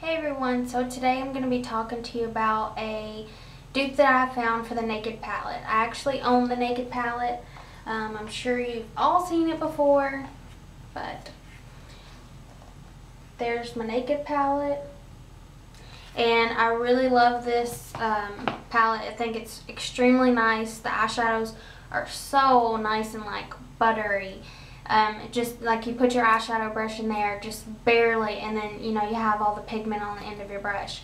Hey everyone, so today I'm going to be talking to you about a dupe that I found for the Naked palette. I actually own the Naked palette. I'm sure you've all seen it before, but there's my Naked palette. And I really love this palette. I think it's extremely nice. The eyeshadows are so nice and like buttery. Just like you put your eyeshadow brush in there just barely, and then you have all the pigment on the end of your brush.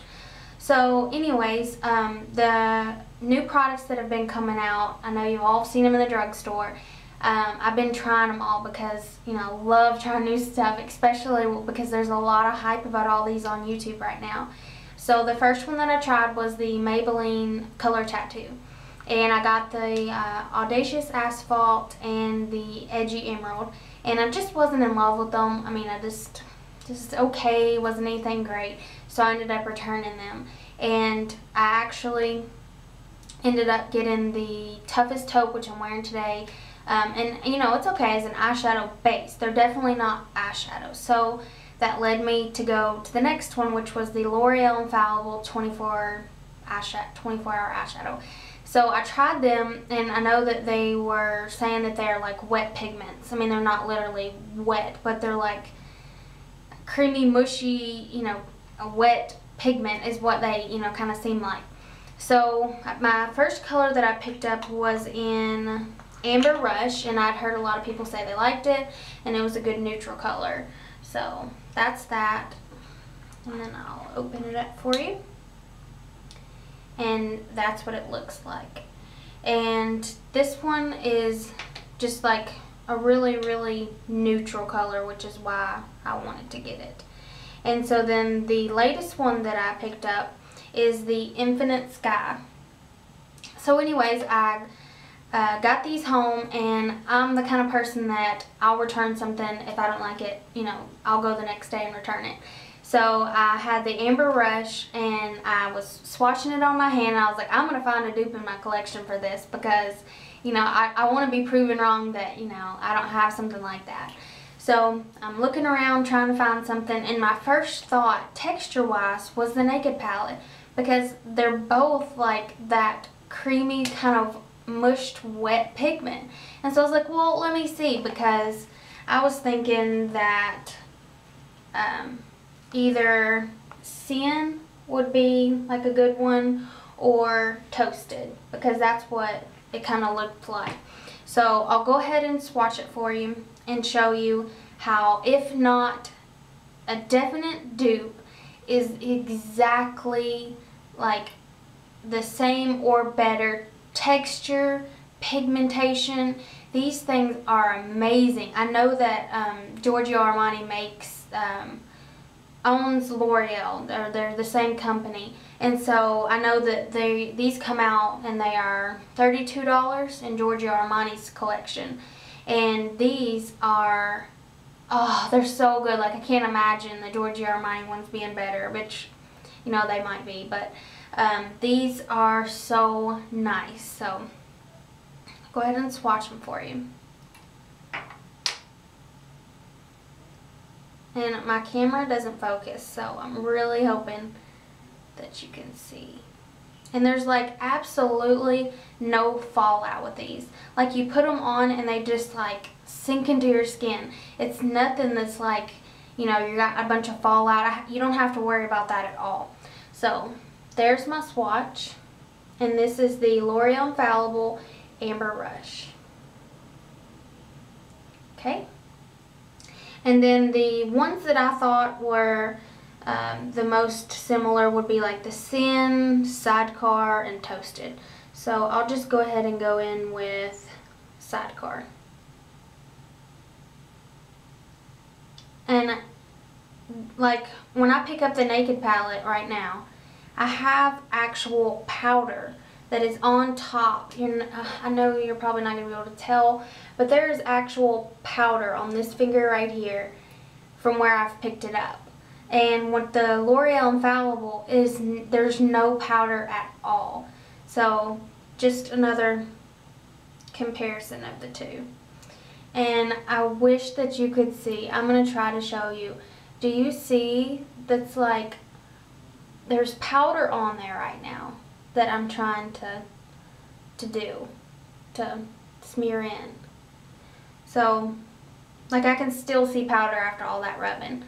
So anyways, the new products that have been coming out, I know you've all seen them in the drugstore. I've been trying them all because I love trying new stuff, especially because there's a lot of hype about all these on YouTube right now. So the first one that I tried was the Maybelline Color Tattoo. And I got the Audacious Asphalt and the Edgy Emerald. And I just wasn't in love with them. I mean, just okay, wasn't anything great. So I ended up returning them. And I actually ended up getting the Toughest Taupe, which I'm wearing today. And it's okay as an eyeshadow base. They're definitely not eyeshadows. So that led me to go to the next one, which was the Loreal Infallible 24-hour eyeshadow. So I tried them, and I know that they were saying that they're like wet pigments. I mean, they're not literally wet, but they're like creamy, mushy, a wet pigment is what they, kind of seem like. So my first color that I picked up was in Amber Rush, and I'd heard a lot of people say they liked it, and it was a good neutral color. So that's that, and then I'll open it up for you. And that's what it looks like. And this one is just like a really, really neutral color, which is why I wanted to get it. And so then the latest one that I picked up is the Infinite Sky. So anyways, I got these home, and I'm the kind of person that I'll return something if I don't like it. I'll go the next day and return it. So I had the Amber Rush, and I was swatching it on my hand, and I was like, I'm going to find a dupe in my collection for this because, I want to be proven wrong that, I don't have something like that. So I'm looking around trying to find something, and my first thought, texture-wise, was the Naked palette because they're both like that creamy kind of mushed wet pigment. And so I was like, well, let me see, because I was thinking that either Sin would be like a good one, or Toasted, because that's what it kind of looked like. So I'll go ahead and swatch it for you and show you how, if not a definite dupe, is exactly like the same or better texture, pigmentation. These things are amazing. I know that Giorgio Armani owns L'Oreal. They're the same company, and so I know that these come out and they are $32 in Giorgio Armani's collection, and these are, oh, they're so good. Like, I can't imagine the Giorgio Armani ones being better, which they might be, but these are so nice. So I'll go ahead and swatch them for you. And my camera doesn't focus, so I'm really hoping that you can see. And there's like absolutely no fallout with these. Like, you put them on and they just like sink into your skin. It's nothing that's like, you got a bunch of fallout. You don't have to worry about that at all. So there's my swatch, and this is the L'Oreal Infallible Amber Rush. Okay. And then the ones that I thought were the most similar would be like the Sin, Sidecar, and Toasted. So I'll just go ahead and go in with Sidecar. And like, when I pick up the Naked palette right now, I have actual powder that is on top. I know you're probably not going to be able to tell, but there is actual powder on this finger right here from where I've picked it up. And with the L'Oreal Infallible there's no powder at all. So just another comparison of the two. And I wish that you could see. I'm going to try to show you. Do you see that's like there's powder on there right now that I'm trying to smear in. So, like, I can still see powder after all that rubbing.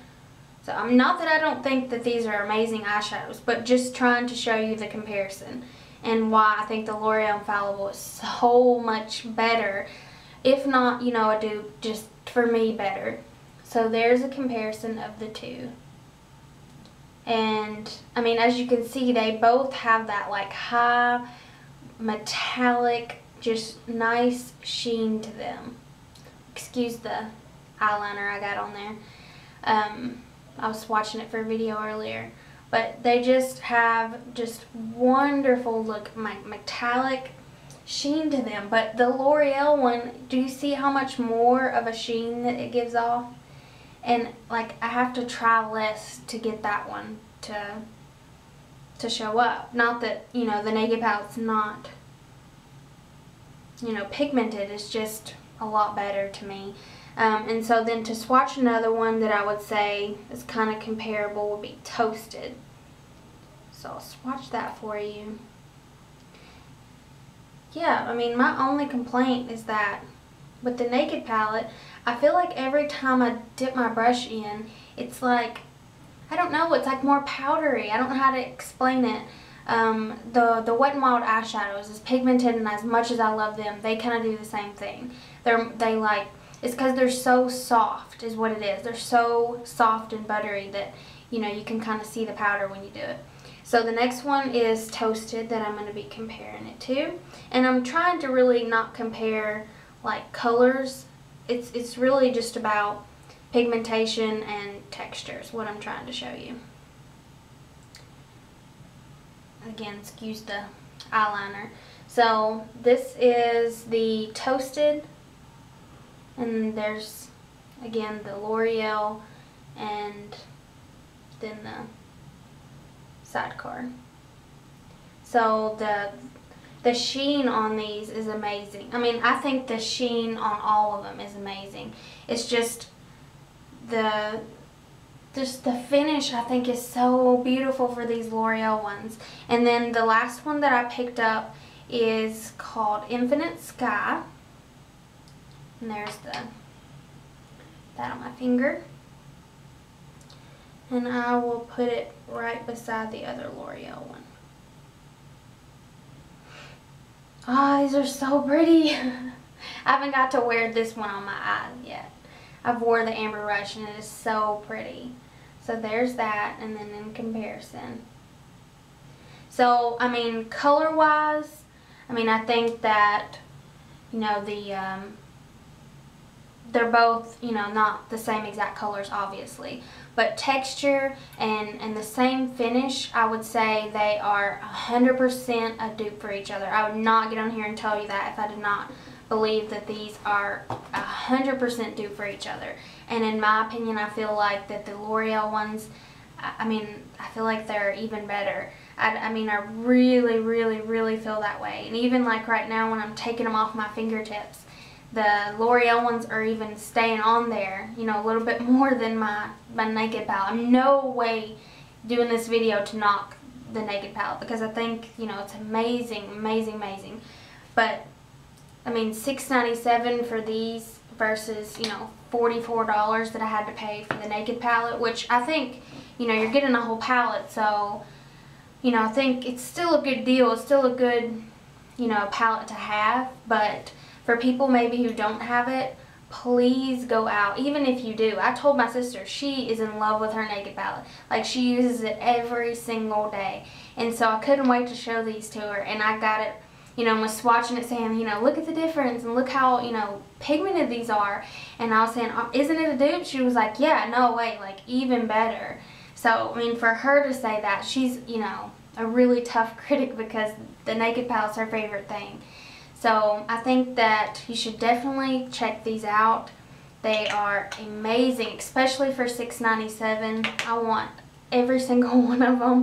So, I'm not that I don't think that these are amazing eyeshadows, but just trying to show you the comparison and why I think the L'Oreal Infallible is so much better, if not, you know, a dupe, just for me better. So, there's a comparison of the two. And, I mean, as you can see, they both have that, like, high, metallic, just nice sheen to them. Excuse the eyeliner I got on there. I was watching it for a video earlier. But they just have just wonderful look, metallic sheen to them. But the L'Oreal one, do you see how much more of a sheen that it gives off? And like, I have to try less to get that one to show up. Not that, you know, the Naked Palette's not, you know, pigmented. It's just a lot better to me. And so then to swatch another one that I would say is kind of comparable would be Toasted. So I'll swatch that for you. Yeah, I mean, my only complaint is that with the Naked Palette, I feel like every time I dip my brush in, it's like, I don't know, it's like more powdery. I don't know how to explain it. The Wet n Wild eyeshadows, as pigmented and as much as I love them, they kind of do the same thing. It's because they're so soft is what it is. They're so soft and buttery that, you know, you can kind of see the powder when you do it. So the next one is Toasted that I'm going to be comparing it to. And I'm trying to really not compare like colors. It's really just about pigmentation and textures, what I'm trying to show you. Again, excuse the eyeliner. So this is the Toasted, and there's again the L'Oreal, and then the sidecar. So the sheen on these is amazing. I mean, I think the sheen on all of them is amazing. It's just the finish, I think, is so beautiful for these L'Oreal ones. And then the last one that I picked up is called Infinite Sky. And there's that on my finger. And I will put it right beside the other L'Oreal one. Oh, these are so pretty. I haven't got to wear this one on my eye yet. I've wore the Amber Rush and it is so pretty. So there's that, and then in comparison. So, I mean, color-wise, I mean, I think that, you know, they're both, you know, not the same exact colors, obviously. But texture and the same finish, I would say they are 100% a dupe for each other. I would not get on here and tell you that if I did not believe that these are 100% dupe for each other. And in my opinion, I feel like that the L'Oreal ones, I mean, I feel like they're even better. I mean, I really, really, really feel that way. And even like right now when I'm taking them off my fingertips, the L'Oreal ones are even staying on there, you know, a little bit more than my Naked Palette. I'm no way doing this video to knock the Naked Palette because I think, you know, it's amazing, amazing, amazing. But, I mean, $6.97 for these versus, you know, $44 that I had to pay for the Naked Palette, which I think, you know, you're getting a whole palette, so, you know, I think it's still a good deal. It's still a good, you know, palette to have, but for people maybe who don't have it, please go out, even if you do. I told my sister she is in love with her Naked Palette. Like, she uses it every single day. And so I couldn't wait to show these to her. And I got it, you know, and was swatching it saying, you know, look at the difference and look how, you know, pigmented these are. And I was saying, isn't it a dupe? She was like, yeah, no way, like, even better. So, I mean, for her to say that, she's, you know, a really tough critic because the Naked Palette's her favorite thing. So I think that you should definitely check these out. They are amazing, especially for $6.97. I want every single one of them.